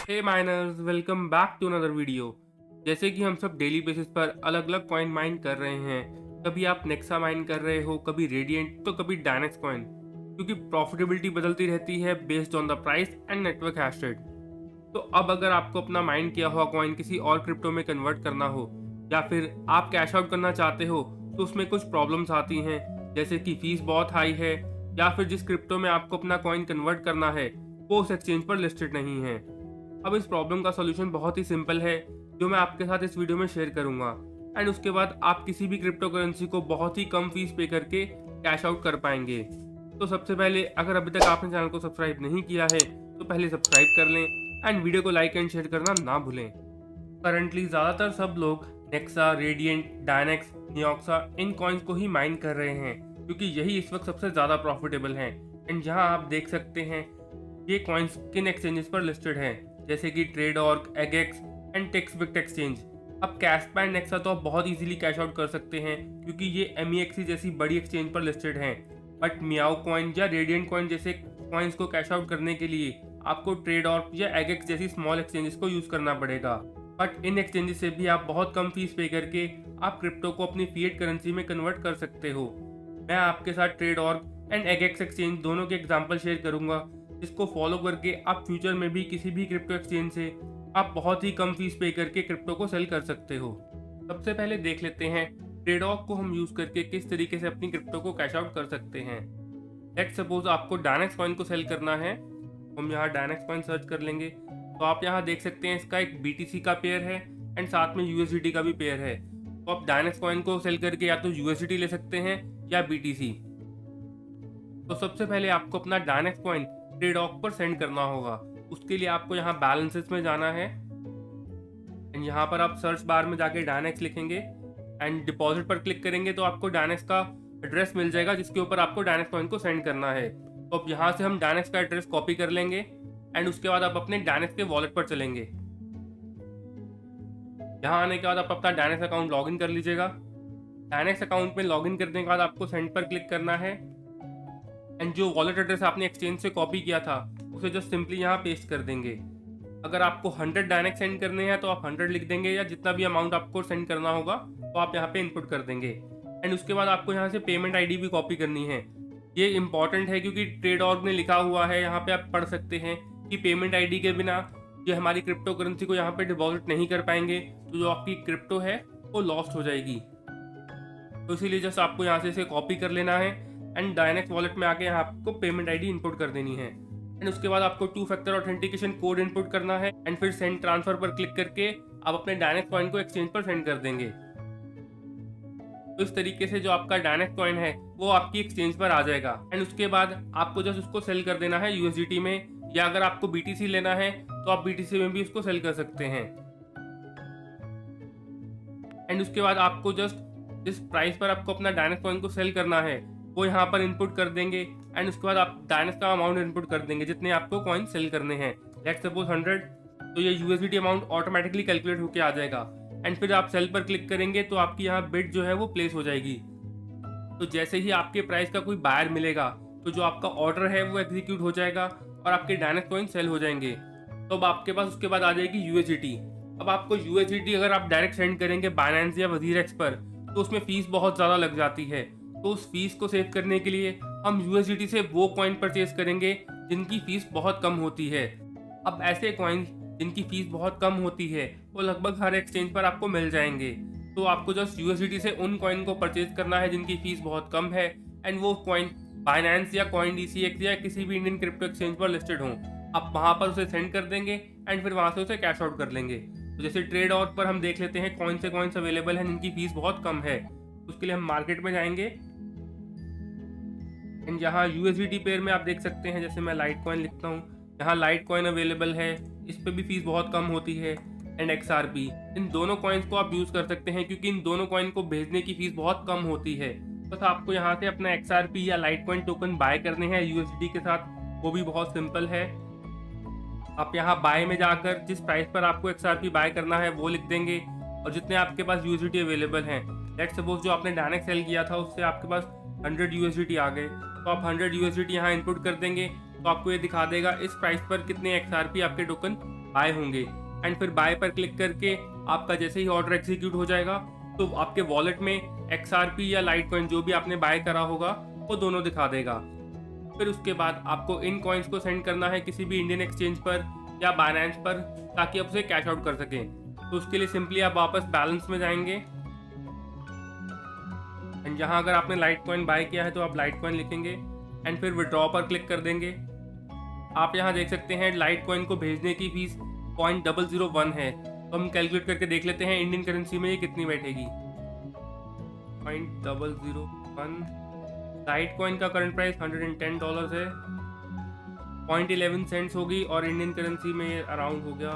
Hey miners, welcome back to another video. जैसे कि हम सब डेली बेसिस पर अलग अलग कॉइन माइन कर रहे हैं। कभी आप नेक्सा माइन कर रहे हो, कभी रेडिएंट तो कभी डायनेक्स कॉइन, क्योंकि प्रॉफिटेबिलिटी बदलती रहती है based on the price and network hash rate. तो अब अगर आपको अपना माइन किया हुआ कॉइन किसी और क्रिप्टो में कन्वर्ट करना हो या फिर आप कैश आउट करना चाहते हो, तो उसमें कुछ प्रॉब्लम्स आती हैं, जैसे कि फीस बहुत हाई है या फिर जिस क्रिप्टो में आपको अपना कॉइन कन्वर्ट करना है वो उस एक्सचेंज पर लिस्टेड नहीं है। अब इस प्रॉब्लम का सॉल्यूशन बहुत ही सिंपल है, जो मैं आपके साथ इस वीडियो में शेयर करूंगा। एंड उसके बाद आप किसी भी क्रिप्टो करेंसी को बहुत ही कम फीस पे करके कैश आउट कर पाएंगे। तो सबसे पहले, अगर अभी तक आपने चैनल को सब्सक्राइब नहीं किया है तो पहले सब्सक्राइब कर लें एंड वीडियो को लाइक एंड शेयर करना ना भूलें। करंटली ज़्यादातर सब लोग नेक्सा, रेडिएंट, डायनेक्स, नियोक्सा इन कॉइन्स को ही माइन कर रहे हैं, क्योंकि यही इस वक्त सबसे ज़्यादा प्रॉफिटेबल हैं। एंड जहां आप देख सकते हैं ये कॉइन्स किन एक्सचेंजेस पर लिस्टेड हैं, जैसे कि ट्रेडऑर्ग, एगेक्स एंड टेक्सबिट एक्सचेंज। अब कैशपा एंड नेक्सा तो आप बहुत इजीली कैश आउट कर सकते हैं, क्योंकि ये MEXC जैसी बड़ी एक्सचेंज पर लिस्टेड हैं। बट मियाओ कॉइन या रेडिएंट कॉइन जैसे कॉइन्स को कैश आउट करने के लिए आपको ट्रेडऑर्ग या एगेक्स जैसी स्मॉल एक्सचेंजेस को यूज़ करना पड़ेगा। बट इन एक्सचेंजेस से भी आप बहुत कम फीस पे करके आप क्रिप्टो को अपनी फिएट करेंसी में कन्वर्ट कर सकते हो। मैं आपके साथ ट्रेडऑर्ग एंड एगेक्स एक्सचेंज दोनों के एग्जांपल शेयर करूंगा, जिसको फॉलो करके आप फ्यूचर में भी किसी भी क्रिप्टो एक्सचेंज से आप बहुत ही कम फीस पे करके क्रिप्टो को सेल कर सकते हो। सबसे पहले देख लेते हैं ट्रेडऑर्ग को हम यूज़ करके किस तरीके से अपनी क्रिप्टो को कैश आउट कर सकते हैं। लेट्स सपोज आपको डायनेक्स कॉइन को सेल करना है, हम यहाँ डायनेक्स कॉइन सर्च कर लेंगे तो आप यहाँ देख सकते हैं इसका एक BTC का पेयर है एंड साथ में USDT का भी पेयर है। तो आप डायनेक्स कॉइन को सेल करके या तो USDT ले सकते हैं या BTC। तो सबसे पहले आपको अपना डायनेक्स कॉइन ट्रेडऑर्ग पर सेंड करना होगा। उसके लिए आपको यहाँ बैलेंसेस में जाना है एंड यहाँ पर आप सर्च बार में जाके डायनेक्स लिखेंगे एंड डिपॉजिट पर क्लिक करेंगे तो आपको डायनेक्स का एड्रेस मिल जाएगा, जिसके ऊपर आपको डायनेक्स कॉइन को सेंड करना है। तो अब यहाँ से हम डायनेक्स का एड्रेस कॉपी कर लेंगे एंड उसके बाद आप अपने डायनेक्स के वॉलेट पर चलेंगे। यहाँ आने के बाद आप अपना डायनेक्स अकाउंट लॉगिन कर लीजिएगा। डायनेक्स अकाउंट में लॉगिन करने के बाद आपको सेंड पर क्लिक करना है एंड जो वॉलेट एड्रेस आपने एक्सचेंज से कॉपी किया था उसे जस्ट सिंपली यहाँ पेस्ट कर देंगे। अगर आपको 100 डायनेक्स सेंड करने हैं तो आप 100 लिख देंगे, या जितना भी अमाउंट आपको सेंड करना होगा तो आप यहाँ पे इनपुट कर देंगे। एंड उसके बाद आपको यहाँ से पेमेंट ID भी कॉपी करनी है। ये इंपॉर्टेंट है क्योंकि ट्रेडऑर्ग ने लिखा हुआ है, यहाँ पे आप पढ़ सकते हैं कि पेमेंट ID के बिना ये हमारी क्रिप्टो करेंसी को यहाँ पे डिपॉजिट नहीं कर पाएंगे, तो जो आपकी क्रिप्टो है वो लॉस्ट हो जाएगी। तो इसीलिए जस्ट आपको यहाँ से इसे कॉपी कर लेना है एंड डायनेक्स वॉलेट में आके यहाँ आपको पेमेंट ID इनपुट कर देनी है। एंड उसके बाद आपको 2 फैक्टर ऑथेंटिकेशन कोड इनपुट करना है एंड फिर सेंड ट्रांसफर पर क्लिक करके आप अपने डायनेक्स कॉइन को एक्सचेंज पर सेंड कर देंगे। तो इस तरीके से जो आपका डायनेक्स कॉइन है वो आपकी एक्सचेंज पर आ जाएगा एंड उसके बाद आपको जस्ट उसको सेल कर देना है USDT में, या अगर आपको BTC लेना है तो आप BTC में भी उसको सेल कर सकते हैं। एंड उसके बाद आपको जस्ट जिस प्राइस पर आपको अपना डायनेक्स कॉइन को सेल करना है वो यहाँ पर इनपुट कर देंगे एंड उसके बाद आप डायनेक्स का अमाउंट इनपुट कर देंगे जितने आपको कॉइन सेल करने हैं। लेट्स सपोज 100, तो ये USDT अमाउंट ऑटोमेटिकली कैलकुलेट होकर आ जाएगा एंड फिर आप सेल पर क्लिक करेंगे तो आपकी यहाँ बिड जो है वो प्लेस हो जाएगी। तो जैसे ही आपके प्राइस का कोई बायर मिलेगा तो जो आपका ऑर्डर है वो एग्जीक्यूट हो जाएगा और आपके डायनेक्स कॉइन सेल हो जाएंगे। तो अब आपके पास उसके बाद आ जाएगी USDT। अब आपको USDT अगर आप डायरेक्ट सेंड करेंगे बाइनेंस या वजीरेक्स पर तो उसमें फीस बहुत ज़्यादा लग जाती है। तो उस फीस को सेव करने के लिए हम USDT से वो कॉइन परचेज करेंगे जिनकी फीस बहुत कम होती है। अब ऐसे कॉइन जिनकी फीस बहुत कम होती है वो लगभग हर एक्सचेंज पर आपको मिल जाएंगे। तो आपको जस्ट USDT से उन कॉइन को परचेज करना है जिनकी फीस बहुत कम है एंड वो कॉइन बाइनेंस या CoinDCX या किसी भी इंडियन क्रिप्टो एक्सचेंज पर लिस्टेड हों। आप वहाँ पर उसे सेंड कर देंगे एंड फिर वहाँ से उसे कैश आउट कर लेंगे। तो जैसे ट्रेडऑर्ग पर हम देख लेते हैं कौन से कॉइन्स अवेलेबल हैं जिनकी फीस बहुत कम है। उसके लिए हम मार्केट में जाएंगे एंड यहाँ USDT पेयर में आप देख सकते हैं, जैसे मैं लाइट कॉइन लिखता हूँ, यहाँ लाइट कॉइन अवेलेबल है, इस पर भी फीस बहुत कम होती है। एंड XRP, इन दोनों कॉइन्स को आप यूज़ कर सकते हैं क्योंकि इन दोनों कॉइन को भेजने की फीस बहुत कम होती है। बस आपको यहाँ से अपना XRP या लाइट कॉइन टोकन बाय करने हैं USDT के साथ, वो भी बहुत सिंपल है। आप यहाँ बाय में जाकर जिस प्राइस पर आपको XRP बाय करना है वो लिख देंगे और जितने आपके पास USDT अवेलेबल हैं, लेट्स सपोज जो आपने डायनेक्स सेल किया था उससे आपके पास 100 USDT आ गए, तो आप 100 USDT यहाँ इनपुट कर देंगे तो आपको ये दिखा देगा इस प्राइस पर कितने XRP आपके टोकन बाय होंगे। एंड फिर बाय पर क्लिक करके आपका जैसे ही ऑर्डर एग्जीक्यूट हो जाएगा तो आपके वॉलेट में XRP या लाइटकॉइन जो भी आपने बाय करा होगा वो दोनों दिखा देगा। फिर उसके बाद आपको इन कॉइन्स को सेंड करना है किसी भी इंडियन एक्सचेंज पर या बाइनेंस पर, ताकि आप उसे कैश आउट कर सकें। तो उसके लिए सिंपली आप वापस बैलेंस में जाएंगे एंड यहाँ अगर आपने लाइटकॉइन बाय किया है तो आप लाइटकॉइन लिखेंगे एंड फिर विड्रॉ पर क्लिक कर देंगे। आप यहाँ देख सकते हैं लाइटकॉइन को भेजने की फीस 0.001 है। तो हम कैलकुलेट करके देख लेते हैं इंडियन करेंसी में ये कितनी बैठेगी। 0.001, लाइटकॉइन का करंट प्राइस $110 है, 0.11 सेंट्स होगी और इंडियन करेंसी में अराउंड हो गया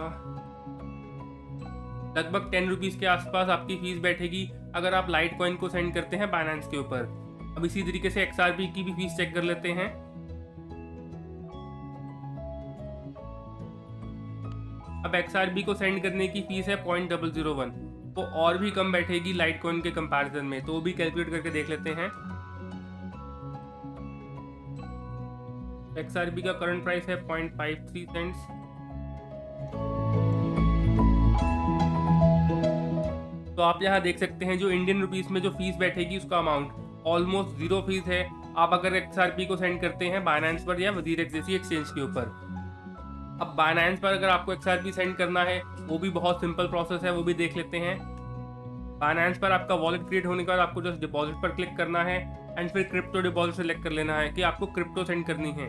लगभग 10 रुपीज़ के आसपास आपकी फीस बैठेगी अगर आप लाइटकॉइन को सेंड करते हैं बाइनेंस के ऊपर। अब इसी तरीके से XRP की भी फीस चेक कर लेते हैं। अब XRP को सेंड करने की फीस है 0.001, वो और भी कम बैठेगी लाइटकॉइन के कंपैरिजन में, तो वो भी कैलकुलेट करके देख लेते हैं। XRP का करंट प्राइस है 0.53 सेंट्स। तो आप यहाँ देख सकते हैं जो इंडियन रुपीस में जो फीस बैठेगी उसका अमाउंट ऑलमोस्ट 0 फीस है। आप अगर XRP को सेंड करते हैं बाइनेंस पर या वजीरेक्स जैसी एक्सचेंज के ऊपर। अब बाइनेंस पर अगर आपको XRP सेंड करना है वो भी बहुत सिंपल प्रोसेस है, वो भी देख लेते हैं। बाइनेंस पर आपका वॉलेट क्रिएट होने के बाद आपको जस्ट डिपॉजिट पर क्लिक करना है एंड फिर क्रिप्टो डिपॉजिट सेलेक्ट कर लेना है कि आपको क्रिप्टो सेंड करनी है।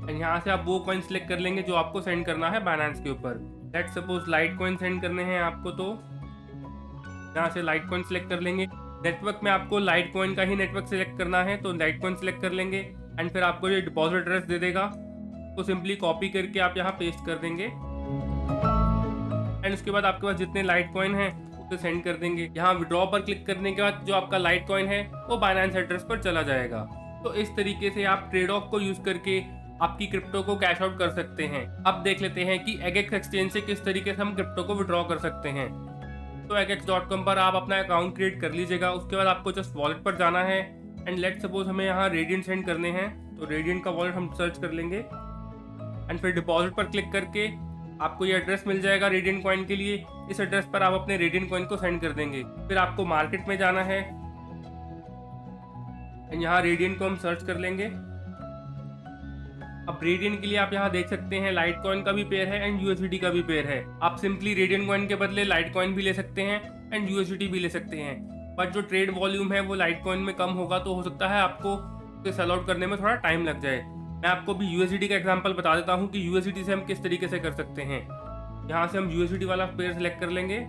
एंड यहाँ से आप वो कॉइन सिलेक्ट कर लेंगे जो आपको सेंड करना है बाइनेंस के ऊपर। लेट्स सपोज लाइटकॉइन सेंड करने हैं आपको, तो यहाँ से लाइटकॉइन सिलेक्ट कर लेंगे। नेटवर्क में आपको लाइटकॉइन का ही नेटवर्क सिलेक्ट करना है तो लाइटकॉइन सिलेक्ट कर लेंगे एंड फिर आपको ये डिपॉजिट एड्रेस दे देगा, तो सिंपली कॉपी करके आप यहाँ पेस्ट कर देंगे एंड उसके बाद आपके पास जितने लाइटकॉइन हैं उसे सेंड कर देंगे। यहाँ विड्रॉ पर क्लिक करने के बाद जो आपका लाइटकॉइन है वो बाइनेंस एड्रेस पर चला जाएगा। तो इस तरीके से आप ट्रेडऑफ को यूज करके आपकी क्रिप्टो को कैश आउट कर सकते हैं। अब देख लेते हैं कि एगेक्स एक्सचेंज से किस तरीके से हम क्रिप्टो को विड्रॉ कर सकते हैं। तो egex.com पर आप अपना अकाउंट क्रिएट कर लीजिएगा। उसके बाद आपको जस्ट वॉलेट पर जाना है एंड लेट सपोज हमें यहाँ रेडियंट सेंड करने हैं, तो रेडियंट का वॉलेट हम सर्च कर लेंगे एंड फिर डिपॉजिट पर क्लिक करके आपको ये एड्रेस मिल जाएगा रेडियंट कॉइन के लिए। इस एड्रेस पर आप अपने रेडियंट कॉइन को सेंड कर देंगे। फिर आपको मार्केट में जाना है एंड यहाँ रेडियंट को हम सर्च कर लेंगे। अब रेडियंट के लिए आप यहाँ देख सकते हैं लाइटकॉइन का भी पेयर है एंड USDT का भी पेयर है। आप सिंपली रेडियंट कॉइन के बदले लाइटकॉइन भी ले सकते हैं एंड USDT भी ले सकते हैं, बट जो ट्रेड वॉल्यूम है वो लाइटकॉइन में कम होगा, तो हो सकता है आपको उसे सेल आउट करने में थोड़ा टाइम लग जाए। मैं आपको भी USDT का एग्जांपल बता देता हूँ कि USDT से हम किस तरीके से कर सकते हैं। यहाँ से हम USDT वाला पेयर सेलेक्ट कर लेंगे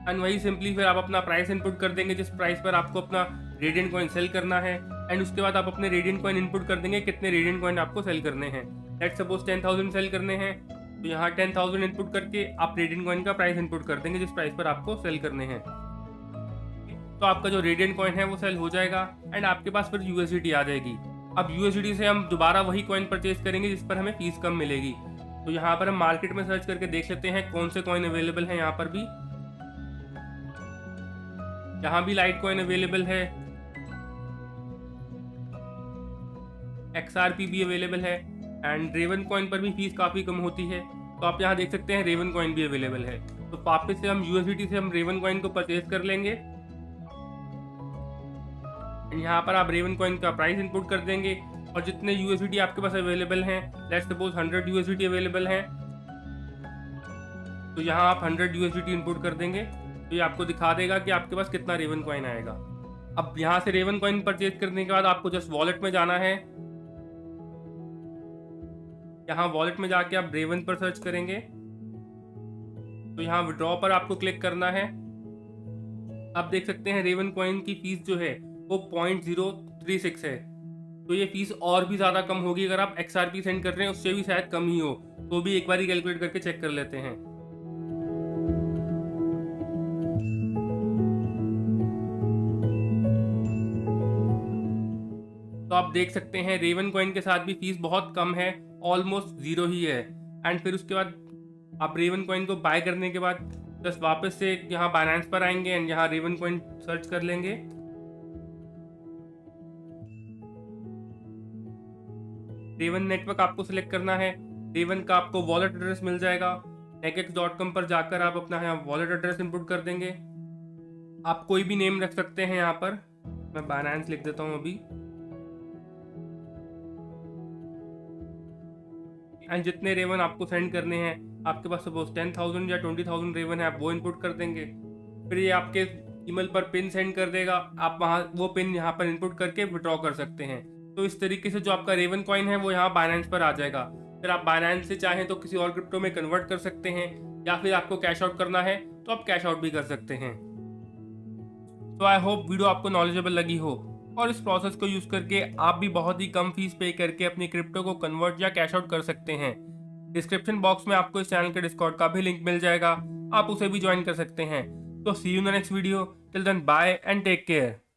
एंड वही सिंपली फिर आप अपना प्राइस इनपुट कर देंगे जिस प्राइस पर आपको अपना रेडियंट कॉइन सेल करना है एंड उसके बाद आप अपने रेडियंट कॉइन इनपुट कर देंगे कितने रेडियंट कॉइन आपको सेल करने हैं। लेट्स सपोज 10,000 सेल करने हैं, तो यहाँ 10,000 इनपुट करके आप रेडियंट कॉइन का प्राइस इनपुट कर देंगे जिस प्राइस पर आपको सेल करने हैं। तो आपका जो रेडियंट कॉइन है वो सेल हो जाएगा एंड आपके पास फिर USDT आ जाएगी। अब USDT से हम दोबारा वही कॉइन परचेज करेंगे जिस पर हमें फीस कम मिलेगी। तो यहाँ पर हम मार्केट में सर्च करके देख लेते हैं कौन से कॉइन अवेलेबल है। यहाँ पर भी यहाँ भी लाइटकॉइन अवेलेबल है, XRP भी अवेलेबल है एंड रेवन कॉइन पर भी फीस काफ़ी कम होती है। तो आप यहाँ देख सकते हैं रेवन कॉइन भी अवेलेबल है। तो वापस से हम USDT से हम रेवन कॉइन को परचेज कर लेंगे। यहाँ पर आप रेवन कॉइन का प्राइस इनपुट कर देंगे और जितने USDT आपके पास अवेलेबल हैं, लेट्स सपोज 100 USDT अवेलेबल हैं, तो यहाँ आप 100 USDT इनपुट कर देंगे। तो ये आपको दिखा देगा कि आपके पास कितना रेवन कॉइन आएगा। अब यहाँ से रेवन कॉइन परचेज करने के बाद आपको जस्ट वॉलेट में जाना है। यहाँ वॉलेट में जाके आप रेवन पर सर्च करेंगे, तो यहाँ विड्रॉ पर आपको क्लिक करना है। आप देख सकते हैं रेवन कॉइन की फीस जो है वो 0.036 है। तो ये फीस और भी ज़्यादा कम होगी अगर आप XRP सेंड कर रहे हैं, उससे भी शायद कम ही हो। तो भी एक बार ही कैलकुलेट करके चेक कर लेते हैं। तो आप देख सकते हैं रेवन कॉइन के साथ भी फीस बहुत कम है, ऑलमोस्ट 0 ही है। एंड फिर उसके बाद आप रेवन कॉइन को बाय करने के बाद बस वापस से यहाँ बाइनेंस पर आएंगे एंड यहाँ रेवन कॉइन सर्च कर लेंगे रेवन नेटवर्क आपको सिलेक्ट करना है। रेवन का आपको वॉलेट एड्रेस मिल जाएगा। negex.com पर जाकर आप अपना यहाँ वॉलेट एड्रेस इनपुट कर देंगे। आप कोई भी नेम रख सकते हैं। यहाँ पर मैं बाइनेंस लिख देता हूँ अभी। एंड जितने रेवन आपको सेंड करने हैं, आपके पास सपोज 10,000 या 20,000 रेवन है, आप वो इनपुट कर देंगे। फिर ये आपके ईमेल पर पिन सेंड कर देगा। आप वहाँ वो पिन यहाँ पर इनपुट करके विड्रॉ कर सकते हैं। तो इस तरीके से जो आपका रेवन कॉइन है वो यहाँ बाइनेंस पर आ जाएगा। फिर आप बाइनेंस से चाहें तो किसी और क्रिप्टो में कन्वर्ट कर सकते हैं, या फिर आपको कैश आउट करना है तो आप कैश आउट भी कर सकते हैं। तो आई होप वीडियो आपको नॉलेजेबल लगी हो, और इस प्रोसेस को यूज करके आप भी बहुत ही कम फीस पे करके अपनी क्रिप्टो को कन्वर्ट या कैश आउट कर सकते हैं। डिस्क्रिप्शन बॉक्स में आपको इस चैनल के डिस्कॉर्ड का भी लिंक मिल जाएगा, आप उसे भी ज्वाइन कर सकते हैं। तो see you in the next video. Till then bye and take care.